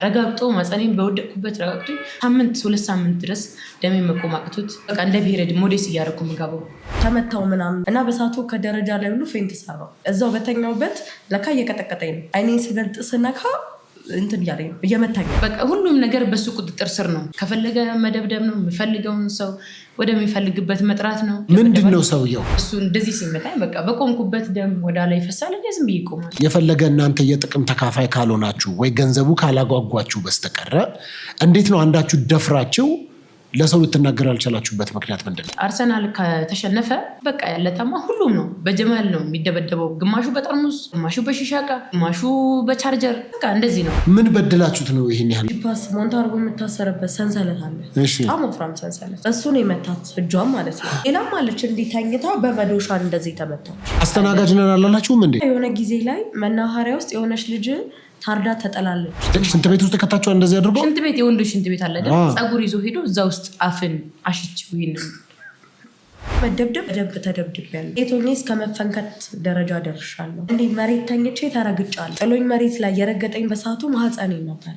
ረጋግጦ ማጸኔን በወደቅኩበት ረጋግጦ ሳምንት 2 ሳምንት ድረስ ደሜ መቆም አቅቶት በቃ እንደ ብሄረድ ሞዴስ እያደረኩ ምጋበው ተመታው ምናምን እና በሳቱ ከደረጃ ላይ ሁሉ ፌንት ሰራው። እዛው በተኛውበት ለካ እየቀጠቀጠኝ ነው። አይኔን ስገልጥ ስነካ እንትን ያለኝ ነው እየመታኝ። በቃ ሁሉም ነገር በሱ ቁጥጥር ስር ነው። ከፈለገ መደብደብ ነው፣ የሚፈልገውን ሰው ወደሚፈልግበት መጥራት ነው። ምንድነው ሰውየው እሱ እንደዚህ ሲመታኝ በቃ በቆምኩበት ደም ወደ ላይ ይፈሳል። ዝም ብዬ ቆማለሁ። የፈለገ እናንተ የጥቅም ተካፋይ ካልሆናችሁ ወይ ገንዘቡ ካላጓጓችሁ በስተቀር እንዴት ነው አንዳችሁ ደፍራችሁ ለሰው ልትናገር ያልቻላችሁበት ምክንያት ምንድነው? አርሰናል ከተሸነፈ በቃ ያለታማ ሁሉም ነው በጀማል ነው የሚደበደበው። ግማሹ በጠርሙስ፣ ግማሹ በሺሻቃ፣ ግማሹ በቻርጀር በቃ እንደዚህ ነው። ምን በደላችሁት ነው ይሄን ያህል? ፓስ ሞንታርጎ የምታሰርበት ሰንሰለት አለ። በጣም ወፍራም ሰንሰለት። እሱ ነው የመታት እጇም ማለት ነው። ሌላም አለች እንዲታኝታ በመዶሻ እንደዚህ ተመታች። አስተናጋጅ ነን አላላችሁም እንዴ? የሆነ ጊዜ ላይ መናኸሪያ ውስጥ የሆነች ልጅ ታርዳ ተጠላለች። ሽንት ቤት ውስጥ ከታችሁ እንደዚህ አድርጎ ሽንት ቤት የወንዶች ሽንት ቤት አለ አይደል? ጸጉር ይዞ ሄዶ እዛ ውስጥ አፍን አሽችው ይሄንን መደብደብ ተደብድቤያለሁ። ሴቶኔ እስከ መፈንከት ደረጃ ደርሻለሁ። እንዴ መሬት ተኝቼ ተረግጫለሁ። ጥሎኝ መሬት ላይ የረገጠኝ በሰዓቱ ማህፀኔ ነበር።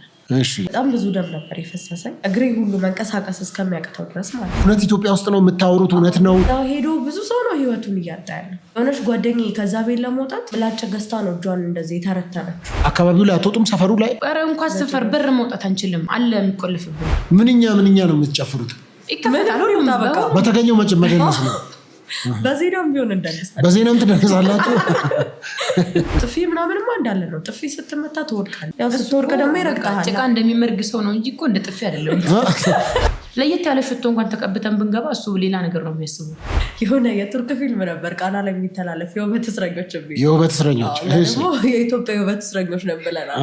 በጣም ብዙ ደም ነበር የፈሰሰኝ። እግሬ ሁሉ መንቀሳቀስ እስከሚያቅተው ድረስ ማለት ነው። እውነት ኢትዮጵያ ውስጥ ነው የምታወሩት? እውነት ነው? ሄዶ ብዙ ሰው ነው ህይወቱን እያጣ ያለ። የሆነች ጓደኛዬ ከዛ ቤት ለመውጣት ብላቸ ገዝታ ነው እጇን እንደዚህ የተረተረች። አካባቢው ላይ አትወጡም? ሰፈሩ ላይ ኧረ እንኳን ሰፈር በር መውጣት አንችልም አለ የሚቆልፍብን። ምንኛ ነው የምትጨፍሩት? ይከፈታል ሁሉም በተገኘው መደነስ ነው። በዜናም ቢሆን እንደንሳለን። በዜናም ትደንሳላችሁ። ጥፊ ምናምንማ እንዳለ ነው። ጥፊ ስትመታ ትወድቃለህ። ያው ስትወድቅ ደግሞ ይረግጣል። ጭቃ እንደሚመርግ ሰው ነው እንጂ እኮ እንደ ጥፊ አይደለም። ለየት ያለ ሽቶ እንኳን ተቀብተን ብንገባ እሱ ሌላ ነገር ነው የሚያስቡ። የሆነ የቱርክ ፊልም ነበር ቃና ላይ የሚተላለፍ የውበት እስረኞች። የውበት እስረኞች የኢትዮጵያ የውበት እስረኞች ነን ብለናል።